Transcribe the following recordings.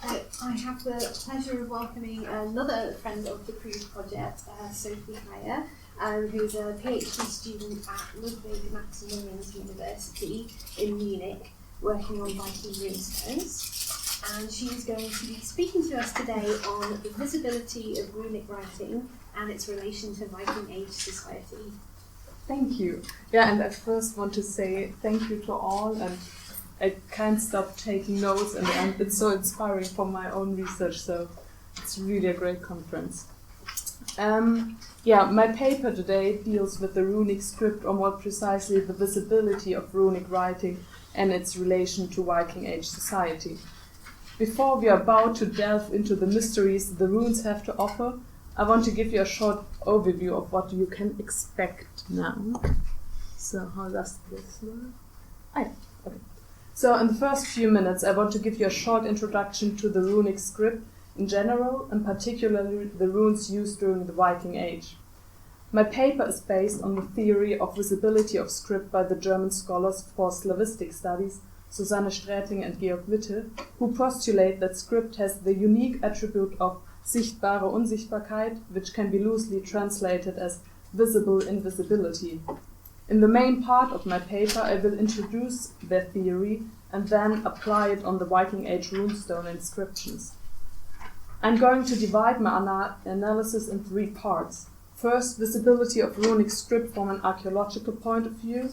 I have the pleasure of welcoming another friend of the Proof project, Sophie Heier, who's a PhD student at Ludwig Maximilians University in Munich, working on Viking runestones. And she's going to be speaking to us today on the visibility of runic writing and its relation to Viking Age society. Thank you. Yeah, and I first want to say thank you to all, and I can't stop taking notes, and it's so inspiring for my own research, so it's really a great conference. My paper today deals with the runic script, or more precisely the visibility of runic writing and its relation to Viking Age society. Before we are about to delve into the mysteries the runes have to offer, I want to give you a short overview of what you can expect now. So how does this work? Okay. So in the first few minutes, I want to give you a short introduction to the runic script in general, and particularly the runes used during the Viking Age. My paper is based on the theory of visibility of script by the German scholars for Slavistic studies, Susanne Strätling and Georg Witte, who postulate that script has the unique attribute of sichtbare Unsichtbarkeit, which can be loosely translated as visible invisibility. In the main part of my paper, I will introduce their theory and then apply it on the Viking Age runestone inscriptions. I'm going to divide my analysis in three parts. First, visibility of runic script from an archaeological point of view.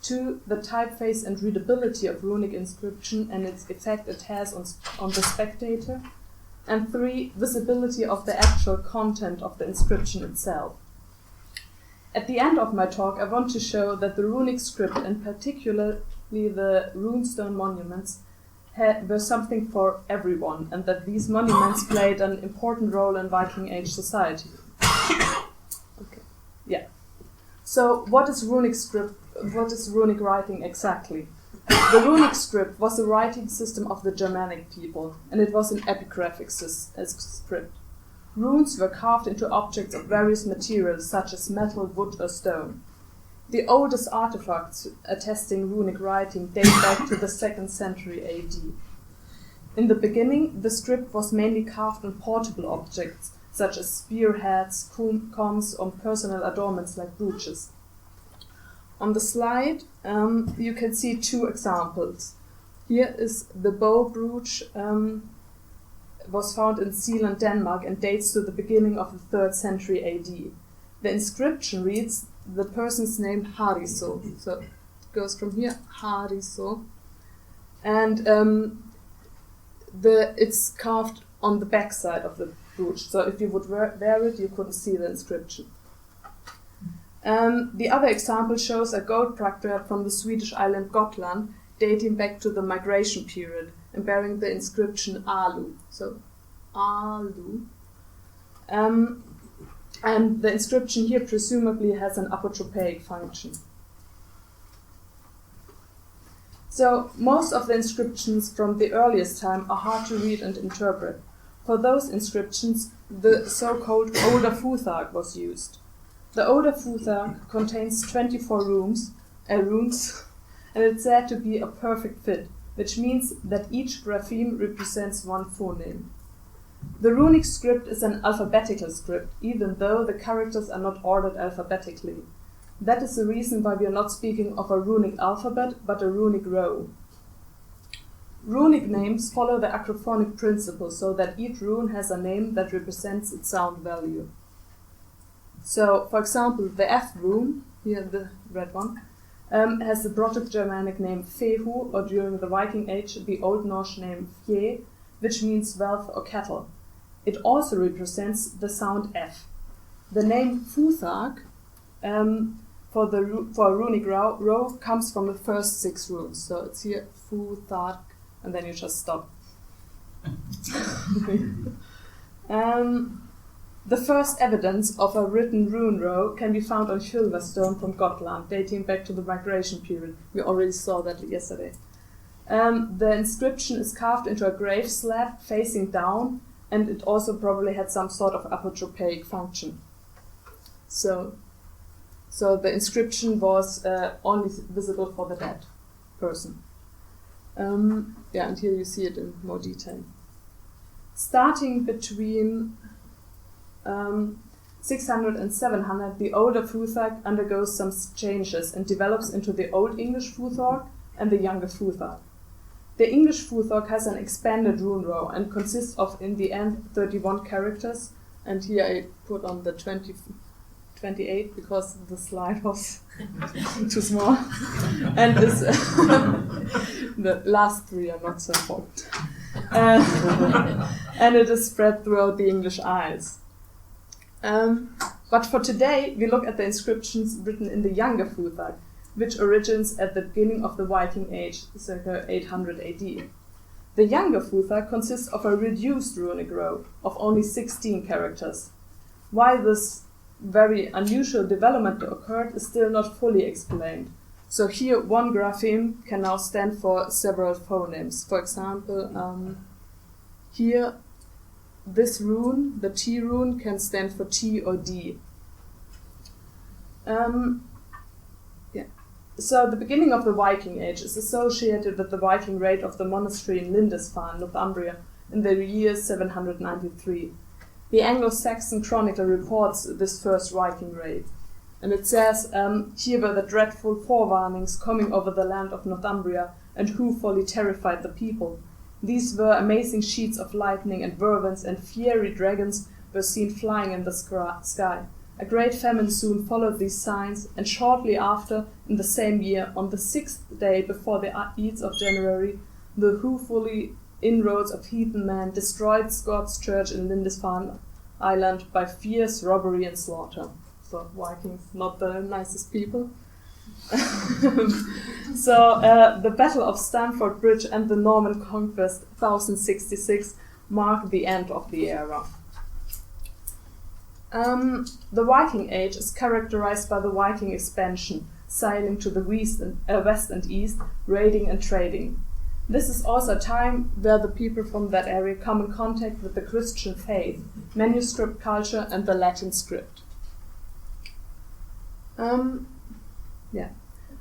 2, the typeface and readability of runic inscription and its effect it has on the spectator. And 3, visibility of the actual content of the inscription itself. At the end of my talk, I want to show that the runic script, and particularly the runestone monuments, were something for everyone, and that these monuments played an important role in Viking Age society. Okay. Yeah. So, what is runic script? What is runic writing exactly? The runic script was the writing system of the Germanic people, and it was an epigraphic script. Runes were carved into objects of various materials, such as metal, wood, or stone. The oldest artefacts attesting runic writing date back to the 2nd century AD. In the beginning, the script was mainly carved on portable objects, such as spearheads, combs, or personal adornments like brooches. On the slide, you can see 2 examples. Here is the bow brooch, was found in Zealand, Denmark, and dates to the beginning of the 3rd century AD. The inscription reads the person's name Hariso. So it goes from here, Hariso. And it's carved on the back side of the brooch. So if you would wear it, you couldn't see the inscription. The other example shows a gold placard from the Swedish island Gotland, dating back to the migration period, and bearing the inscription Alu. So, Alu. And the inscription here presumably has an apotropaic function. So, most of the inscriptions from the earliest time are hard to read and interpret. For those inscriptions, the so-called Older Futhark was used. The Older Futhark contains 24 runes, and it's said to be a perfect fit, which means that each grapheme represents one phoneme. The runic script is an alphabetical script, even though the characters are not ordered alphabetically. That is the reason why we are not speaking of a runic alphabet, but a runic-row. Runic names follow the acrophonic principle, so that each rune has a name that represents its sound value. So, for example, the F rune, here the red one, has the Proto-Germanic name Fehu, or during the Viking Age, the Old Norse name Fje, which means wealth or cattle. It also represents the sound F. The name Futhark for runic-row comes from the first 6 runes. So it's here Futhark, and then you just stop. The first evidence of a written rune row can be found on KYLVER stone from Gotland, dating back to the migration period. We already saw that yesterday. The inscription is carved into a grave slab facing down, and it also probably had some sort of apotropaic function. So the inscription was only visible for the dead person. And here you see it in more detail. Starting between 600 and 700, the older Futhark undergoes some changes and develops into the Old English Futhark and the Younger Futhark. The English Futhark has an expanded rune row and consists of, in the end, 31 characters. And here I put on the 28 because the slide was too small. And this, the last three are not so important. And it is spread throughout the English Isles. But for today, we look at the inscriptions written in the Younger Futhark, which originates at the beginning of the Viking Age, circa 800 AD. The Younger Futhark consists of a reduced runic-row of only 16 characters. Why this very unusual development occurred is still not fully explained. So here one grapheme can now stand for several phonemes. For example, here this rune, the T rune, can stand for T or D. So the beginning of the Viking Age is associated with the Viking raid of the monastery in Lindisfarne, Northumbria, in the year 793. The Anglo-Saxon Chronicle reports this first Viking raid. And it says, here were the dreadful forewarnings coming over the land of Northumbria, and who fully terrified the people. These were amazing sheets of lightning, and whirlwinds and fiery dragons were seen flying in the sky. A great famine soon followed these signs, and shortly after, in the same year, on the 6th day before the Ides of January, the hoofully inroads of heathen men destroyed Scott's church in Lindisfarne Island by fierce robbery and slaughter. So Vikings, not the nicest people. So the Battle of Stamford Bridge and the Norman Conquest 1066 mark the end of the era. The Viking Age is characterized by the Viking expansion, sailing to the west and east, raiding and trading. This is also a time where the people from that area come in contact with the Christian faith, manuscript culture, and the Latin script.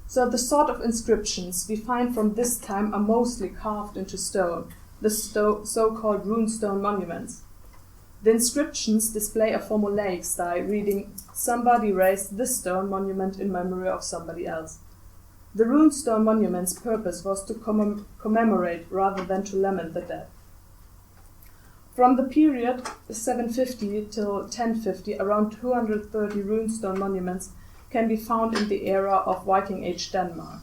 So the sort of inscriptions we find from this time are mostly carved into stone, the so-called runestone monuments. The inscriptions display a formulaic style reading, "Somebody raised this stone monument in memory of somebody else." The runestone monument's purpose was to commemorate rather than to lament the dead. From the period 750 till 1050, around 230 runestone monuments can be found in the era of Viking Age Denmark.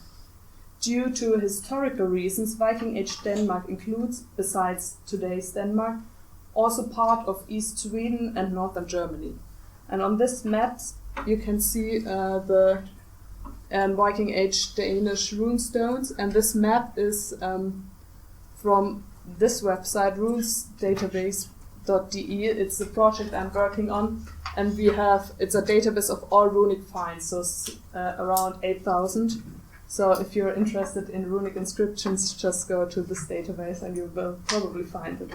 Due to historical reasons, Viking Age Denmark includes, besides today's Denmark, also part of East Sweden and northern Germany. And on this map you can see the Viking Age Danish runestones, and this map is from this website, runesdatabase.de. It's the project I'm working on, and it's a database of all runic finds, so around 8,000. So if you're interested in runic inscriptions, just go to this database and you will probably find it.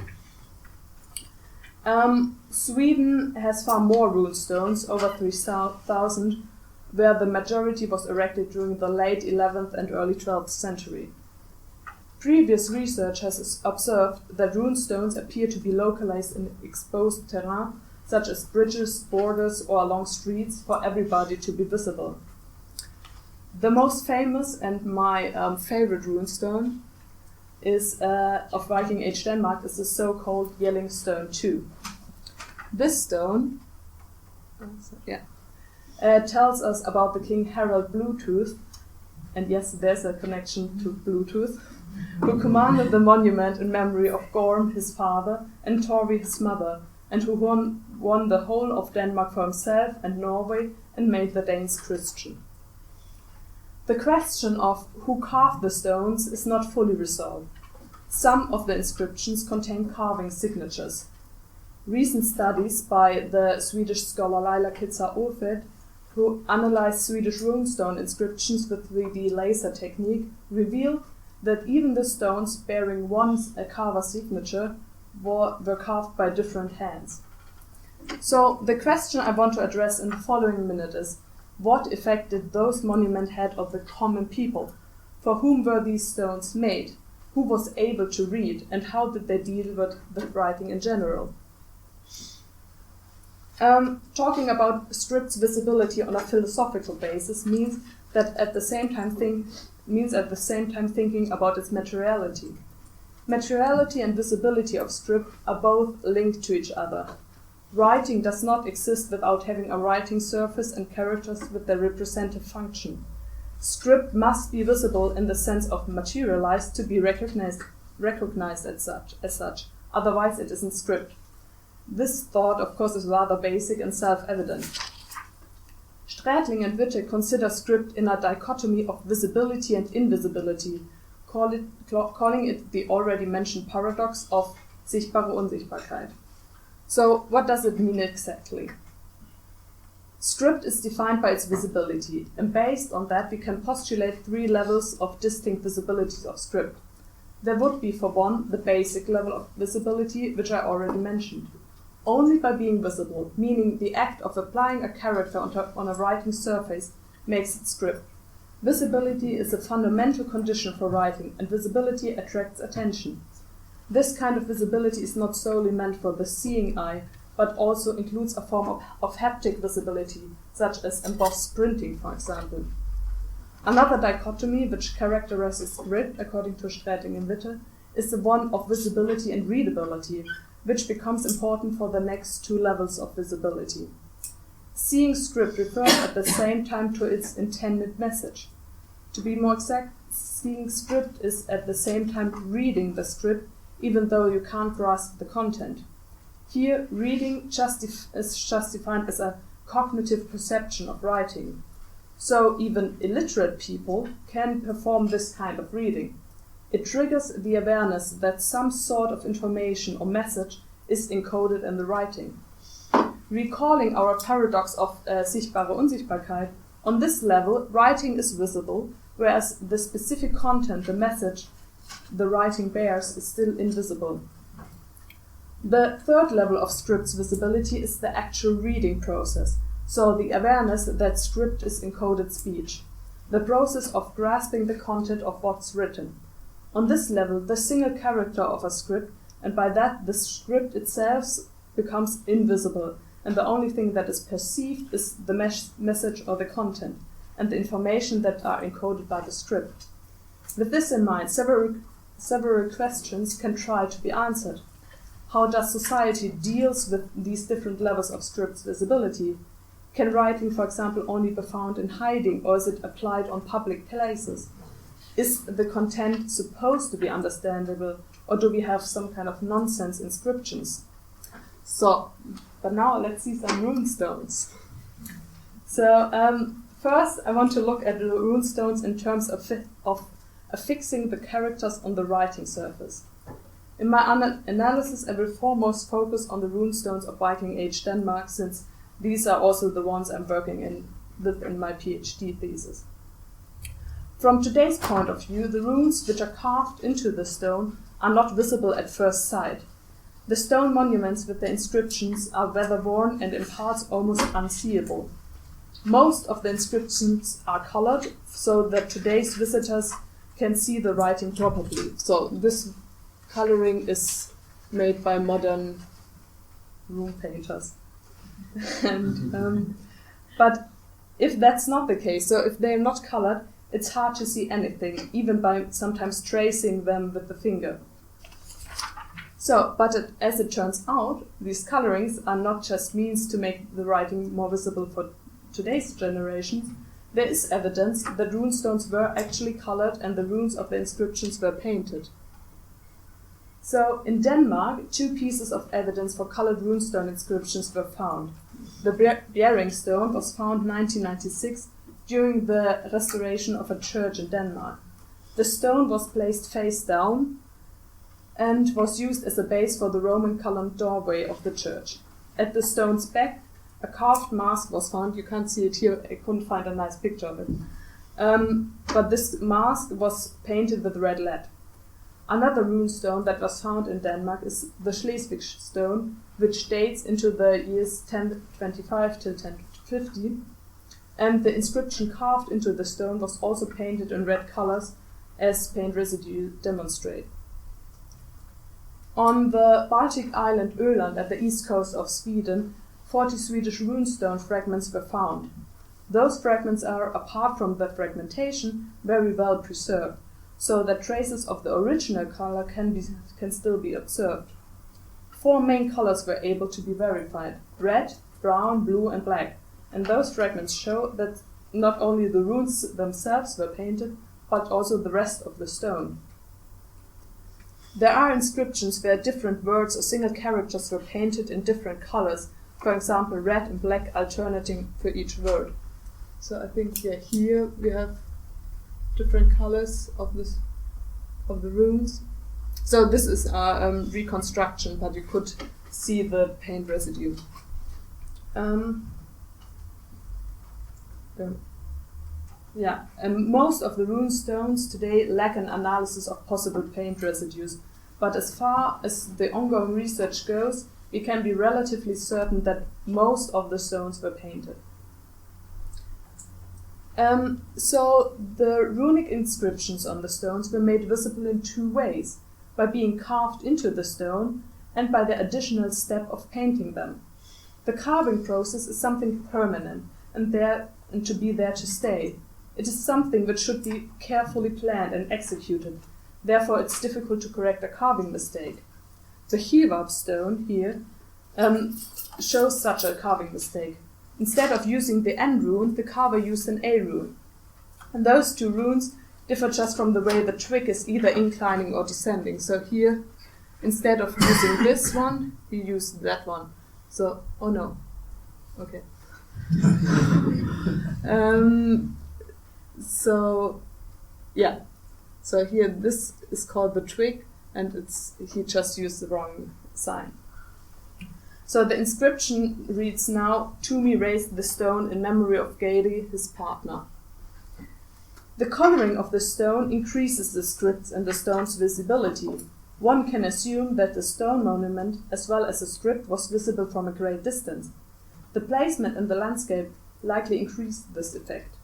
Sweden has far more runestones, over 3,000, where the majority was erected during the late 11th and early 12th century. Previous research has observed that runestones appear to be localized in exposed terrain, such as bridges, borders, or along streets, for everybody to be visible. The most famous and my favorite runestone is of Viking Age Denmark is the so-called JELLING stone 2. This stone tells us about the King Harald Bluetooth, and yes, there's a connection to Bluetooth, who commanded the monument in memory of Gorm, his father, and Torvi, his mother, and who won the whole of Denmark for himself and Norway and made the Danes Christian. The question of who carved the stones is not fully resolved. Some of the inscriptions contain carving signatures. Recent studies by the Swedish scholar Laila Kitsa-Åfed, who analyzed Swedish runestone inscriptions with 3D laser technique, reveal that even the stones bearing a carver signature were carved by different hands. So the question I want to address in the following minute is, what effect did those monuments have on the common people? For whom were these stones made? who was able to read, and how did they deal with the writing in general. Talking about script's visibility on a philosophical basis means at the same time thinking about its materiality. Materiality and visibility of script are both linked to each other. Writing does not exist without having a writing surface and characters with their representative function. Script must be visible in the sense of materialized to be recognized as such. Otherwise it isn't script. This thought, of course, is rather basic and self-evident. Strätling and Witte consider script in a dichotomy of visibility and invisibility, calling it the already mentioned paradox of sichtbare Unsichtbarkeit. So, what does it mean exactly? Script is defined by its visibility, and based on that we can postulate 3 levels of distinct visibilities of script. There would be, for one, the basic level of visibility, which I already mentioned. Only by being visible, meaning the act of applying a character on a writing surface, makes it script. Visibility is a fundamental condition for writing, and visibility attracts attention. This kind of visibility is not solely meant for the seeing eye, but also includes a form of haptic visibility, such as embossed printing, for example. Another dichotomy which characterizes script, according to Strätling and Witte, is the one of visibility and readability, which becomes important for the next 2 levels of visibility. Seeing script refers at the same time to its intended message. To be more exact, seeing script is at the same time reading the script, even though you can't grasp the content. Here, reading is just defined as a cognitive perception of writing. So even illiterate people can perform this kind of reading. It triggers the awareness that some sort of information or message is encoded in the writing. Recalling our paradox of sichtbare Unsichtbarkeit, on this level, writing is visible, whereas the specific content, the message the writing bears, is still invisible. The 3rd level of script's visibility is the actual reading process, so the awareness that script is encoded speech, the process of grasping the content of what's written. On this level, the single character of a script, and by that the script itself, becomes invisible, and the only thing that is perceived is the message or the content, and the information that are encoded by the script. With this in mind, several questions can try to be answered. How does society deals with these different levels of script's visibility? Can writing, for example, only be found in hiding, or is it applied on public places? Is the content supposed to be understandable, or do we have some kind of nonsense inscriptions? But now let's see some runestones. First I want to look at the runestones in terms of affixing the characters on the writing surface. In my analysis I will foremost focus on the runestones of Viking Age Denmark, since these are also the ones I'm working with in my PhD thesis. From today's point of view, the runes which are carved into the stone are not visible at first sight. The stone monuments with the inscriptions are weather-worn and in parts almost unseeable. Most of the inscriptions are colored, so that today's visitors can see the writing properly. So this coloring is made by modern rune painters. But if that's not the case, so if they're not colored, it's hard to see anything, even by sometimes tracing them with the finger. As it turns out, these colorings are not just means to make the writing more visible for today's generations. There is evidence that runestones were actually colored and the runes of the inscriptions were painted. So, in Denmark, 2 pieces of evidence for colored runestone inscriptions were found. The Bjerring stone was found in 1996 during the restoration of a church in Denmark. The stone was placed face down and was used as a base for the Roman columned doorway of the church. At the stone's back, a carved mask was found. You can't see it here, I couldn't find a nice picture of it. But this mask was painted with red lead. Another runestone that was found in Denmark is the Schleswig stone, which dates into the years 1025 till 1050. And the inscription carved into the stone was also painted in red colors as paint residue demonstrate. On the Baltic island Öland at the east coast of Sweden, 40 Swedish runestone fragments were found. Those fragments are, apart from the fragmentation, very well preserved, so that traces of the original color can still be observed. 4 main colors were able to be verified: red, brown, blue, and black, and those fragments show that not only the runes themselves were painted, but also the rest of the stone. There are inscriptions where different words or single characters were painted in different colors, for example red and black alternating for each word. So I think here we have different colors of the runes. So this is a reconstruction, but you could see the paint residue. Most of the rune stones today lack an analysis of possible paint residues, but as far as the ongoing research goes, we can be relatively certain that most of the stones were painted. So the runic inscriptions on the stones were made visible in 2 ways: by being carved into the stone and by the additional step of painting them. The carving process is something permanent and to be there to stay. It is something which should be carefully planned and executed. Therefore, it's difficult to correct a carving mistake. The SKIVARP stone here shows such a carving mistake. Instead of using the N rune, the carver used an A rune. And those 2 runes differ just from the way the twig is either inclining or descending. So here, instead of using this one, we use that one. So, oh no. Okay. So here this is called the twig, and he just used the wrong sign. So the inscription reads now, "To me raised the stone in memory of Geiri, his partner." The coloring of the stone increases the scripts and the stone's visibility. One can assume that the stone monument, as well as the script, was visible from a great distance. The placement in the landscape likely increased this effect.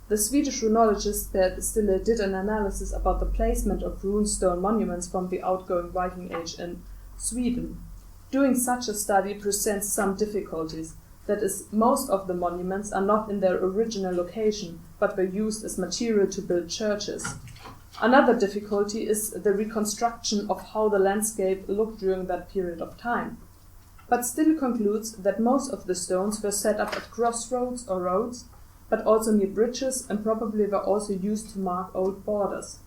The Swedish runologist Per Stille did an analysis about the placement of runestone monuments from the outgoing Viking Age in Sweden. Doing such a study presents some difficulties. That is, most of the monuments are not in their original location, but were used as material to build churches. Another difficulty is the reconstruction of how the landscape looked during that period of time. But Stille concludes that most of the stones were set up at crossroads or roads, but also near bridges, and probably were also used to mark old borders.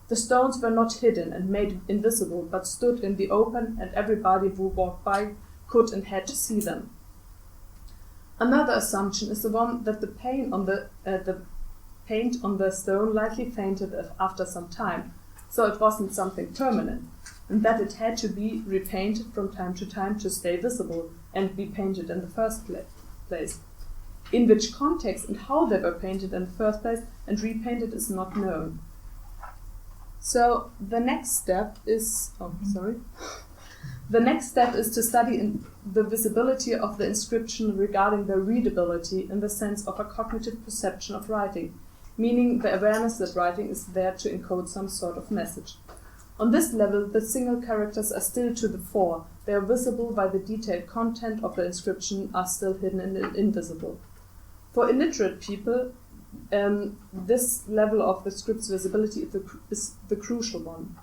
The stones were not hidden and made invisible, but stood in the open, and everybody who walked by could and had to see them. Another assumption is the one that the paint on the stone likely faded after some time, so it wasn't something permanent, and that it had to be repainted from time to time to stay visible and be painted in the first place. In which context and how they were painted in the first place and repainted is not known. So the next step is to study the visibility of the inscription regarding their readability in the sense of a cognitive perception of writing, meaning the awareness that writing is there to encode some sort of message. On this level, the single characters are still to the fore. They are visible while the detailed content of the inscription are still hidden and invisible. For illiterate people, this level of the script's visibility is the crucial one.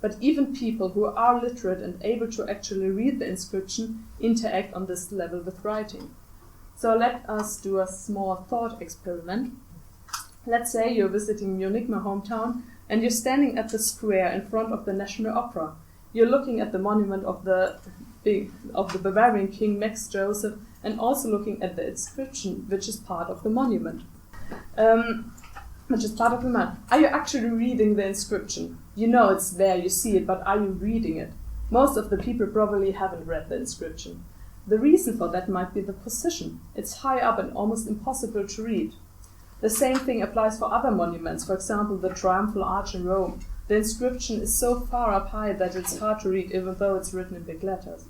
But even people who are literate and able to actually read the inscription interact on this level with writing. So let us do a small thought experiment. Let's say you're visiting Munich, my hometown, and you're standing at the square in front of the National Opera. You're looking at the monument of the Bavarian king Max Joseph, and also looking at the inscription, which is part of the monument. Are you actually reading the inscription? You know it's there, you see it, but are you reading it? Most of the people probably haven't read the inscription. The reason for that might be the position. It's high up and almost impossible to read. The same thing applies for other monuments, for example the Triumphal Arch in Rome. The inscription is so far up high that it's hard to read even though it's written in big letters.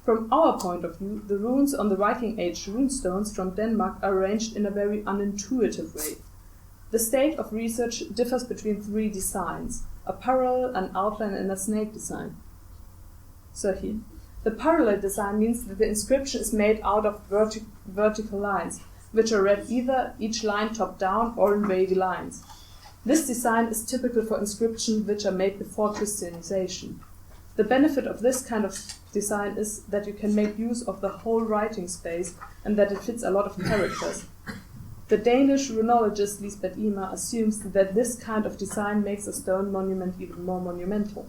From our point of view, the runes on the Viking Age runestones from Denmark are arranged in a very unintuitive way. The state of research differs between three designs: a parallel, an outline, and a snake design. So here. The parallel design means that the inscription is made out of vertical lines, which are read either each line top down or in wavy lines. This design is typical for inscriptions which are made before Christianization. The benefit of this kind of design is that you can make use of the whole writing space and that it fits a lot of characters. The Danish runologist Lisbeth Imer assumes that this kind of design makes a stone monument even more monumental.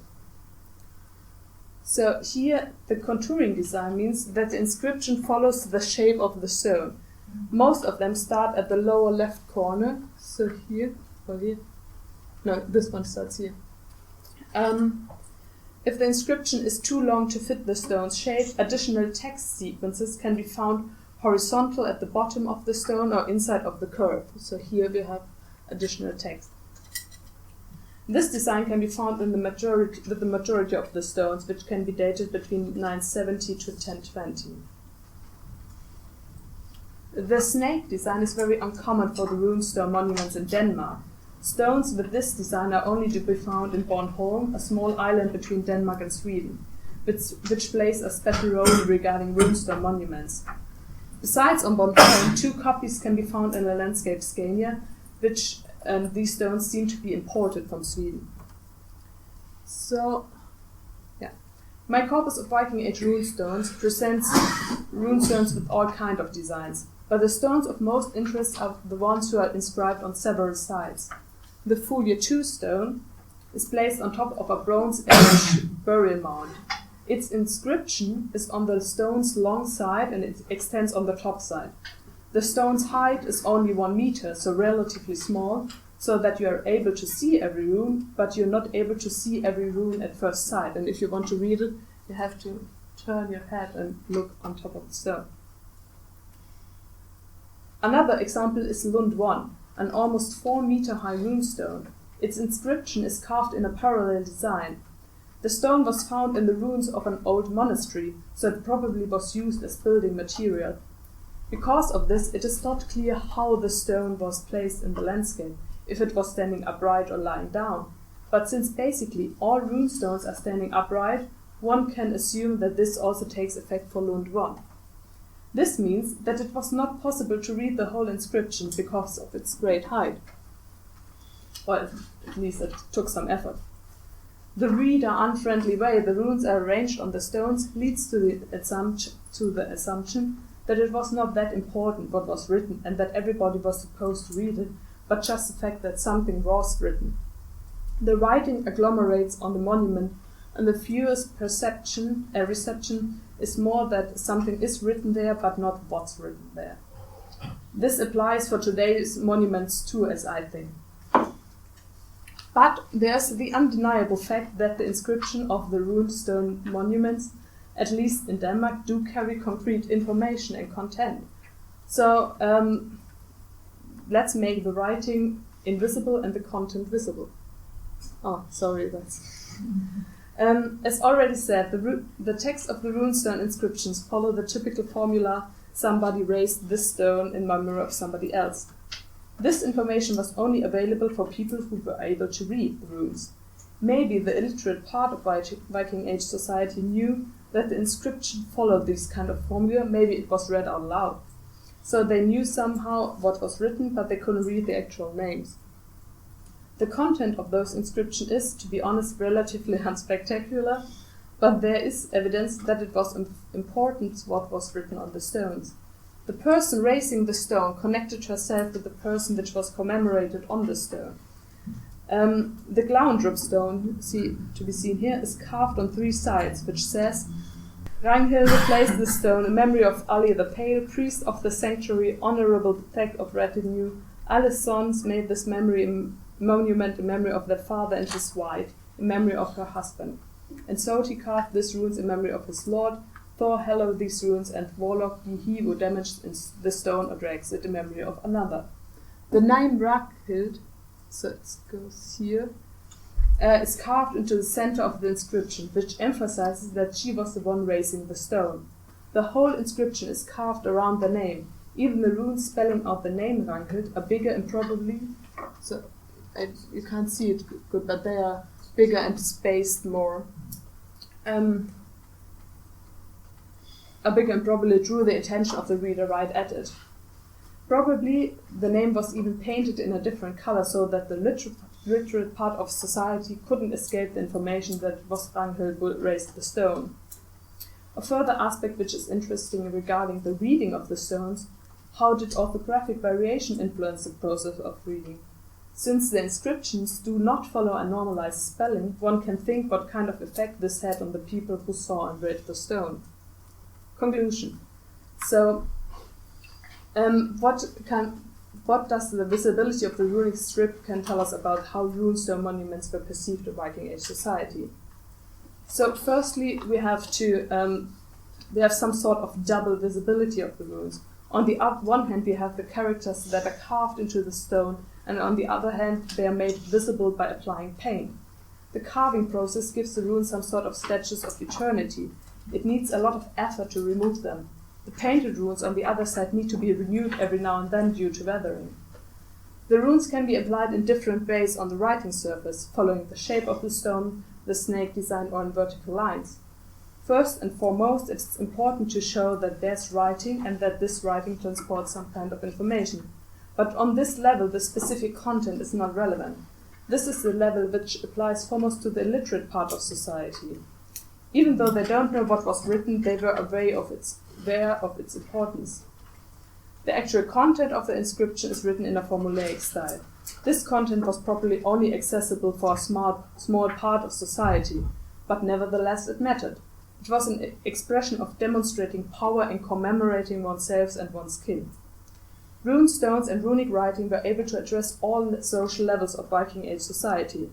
So here, the contouring design means that the inscription follows the shape of the stone. Most of them start at the lower left corner, so here, or here. No, this one starts here. If the inscription is too long to fit the stone's shape, additional text sequences can be found horizontal at the bottom of the stone or inside of the curve. So here we have additional text. This design can be found in the majority of the stones, which can be dated between 970 to 1020. The snake design is very uncommon for the runestone monuments in Denmark. Stones with this design are only to be found in Bornholm, a small island between Denmark and Sweden, which plays a special role regarding runestone monuments. Besides on Bornholm, 2 copies can be found in the landscape Scania, which these stones seem to be imported from Sweden. So, yeah. My corpus of Viking Age runestones presents runestones with all kinds of designs, but the stones of most interest are the ones who are inscribed on several sides. The Folio 2 stone is placed on top of a Bronze Age burial mound. Its inscription is on the stone's long side and it extends on the top side. The stone's height is only 1 meter, so relatively small, so that you are able to see every rune, but you're not able to see every rune at first sight. And if you want to read it, you have to turn your head and look on top of the stone. Another example is Lund 1, an almost 4 meter high runestone. Its inscription is carved in a parallel design. The stone was found in the ruins of an old monastery, so it probably was used as building material. Because of this, it is not clear how the stone was placed in the landscape, if it was standing upright or lying down. But since basically all runestones are standing upright, one can assume that this also takes effect for Lund 1. This means that it was not possible to read the whole inscription because of its great height. Or at least it took some effort. The reader-unfriendly way the runes are arranged on the stones leads to the assumption that it was not that important what was written and that everybody was supposed to read it, but just the fact that something was written. The writing agglomerates on the monument, and the viewer's reception is more that something is written there, but not what's written there. This applies for today's monuments too, as I think. But there's the undeniable fact that the inscription of the runestone monuments, at least in Denmark, do carry concrete information and content. So let's make the writing invisible and the content visible. Oh, sorry, that's... As already said, the text of the runestone inscriptions follow the typical formula, somebody raised this stone in memory of somebody else. This information was only available for people who were able to read the runes. Maybe the illiterate part of Viking Age society knew that the inscription followed this kind of formula, maybe it was read out loud. So they knew somehow what was written, but they couldn't read the actual names. The content of those inscriptions is, to be honest, relatively unspectacular, but there is evidence that it was important what was written on the stones. The person raising the stone connected herself with the person which was commemorated on the stone. The Glaundrup stone, to be seen here, is carved on 3 sides, which says, Ragnhild placed the stone in memory of Ali the Pale, priest of the sanctuary, honorable protect of retinue. Ali's sons made this monument in memory of their father and his wife, in memory of her husband. And Sophie carved these runes in memory of his lord. Thor hallowed these runes, and Warlock be he who damaged the stone or drags it in memory of another. The name Ragnhild, so it goes here, is carved into the center of the inscription, which emphasizes that she was the one raising the stone. The whole inscription is carved around the name. Even the runes spelling out the name Ragnhild are bigger and probably So you can't see it good, but they are bigger and spaced more. Are bigger and probably drew the attention of the reader right at it. Probably the name was even painted in a different color so that the literate part of society couldn't escape the information that was Ragnhild raised the stone. A further aspect which is interesting regarding the reading of the stones, how did orthographic variation influence the process of reading? Since the inscriptions do not follow a normalized spelling, one can think what kind of effect this had on the people who saw and read the stone. Conclusion. So, what does the visibility of the runic script can tell us about how runestone monuments were perceived in Viking Age society? So, firstly, we have some sort of double visibility of the runes. On the one hand, we have the characters that are carved into the stone, and on the other hand, they are made visible by applying paint. The carving process gives the runes some sort of statues of eternity. It needs a lot of effort to remove them. The painted runes on the other side need to be renewed every now and then due to weathering. The runes can be applied in different ways on the writing surface, following the shape of the stone, the snake design, or in vertical lines. First and foremost, it's important to show that there's writing and that this writing transports some kind of information. But on this level, the specific content is not relevant. This is the level which applies foremost to the illiterate part of society. Even though they don't know what was written, they were aware of its importance. The actual content of the inscription is written in a formulaic style. This content was probably only accessible for a small part of society, but nevertheless it mattered. It was an expression of demonstrating power in commemorating oneself and one's kin. Runestones and runic writing were able to address all social levels of Viking Age society.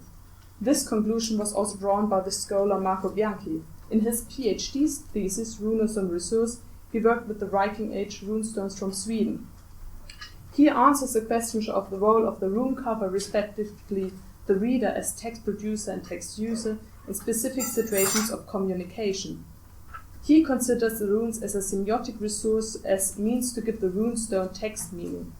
This conclusion was also drawn by the scholar Marco Bianchi. In his PhD thesis, Runes und Ressources, he worked with the Viking Age runestones from Sweden. He answers the question of the role of the rune carver, respectively the reader as text producer and text user, in specific situations of communication. He considers the runes as a semiotic resource as means to give the runestone text meaning.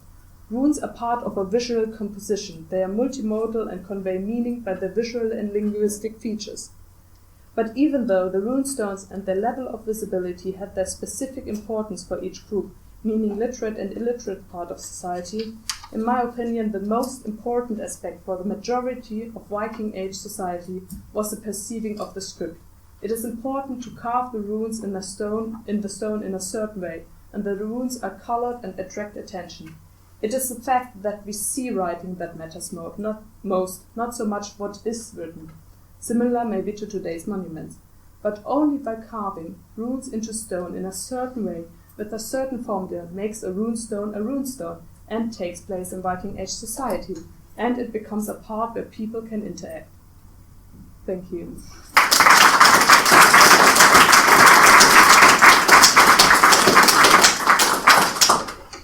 Runes are part of a visual composition. They are multimodal and convey meaning by their visual and linguistic features. But even though the runestones and their level of visibility had their specific importance for each group, meaning literate and illiterate part of society, in my opinion, the most important aspect for the majority of Viking Age society was the perceiving of the script. It is important to carve the runes in the stone in a certain way, and the runes are colored and attract attention. It is the fact that we see writing that matters not so much what is written. Similar maybe to today's monuments, but only by carving runes into stone in a certain way with a certain formula makes a runestone and takes place in Viking Age society, and it becomes a part where people can interact. Thank you.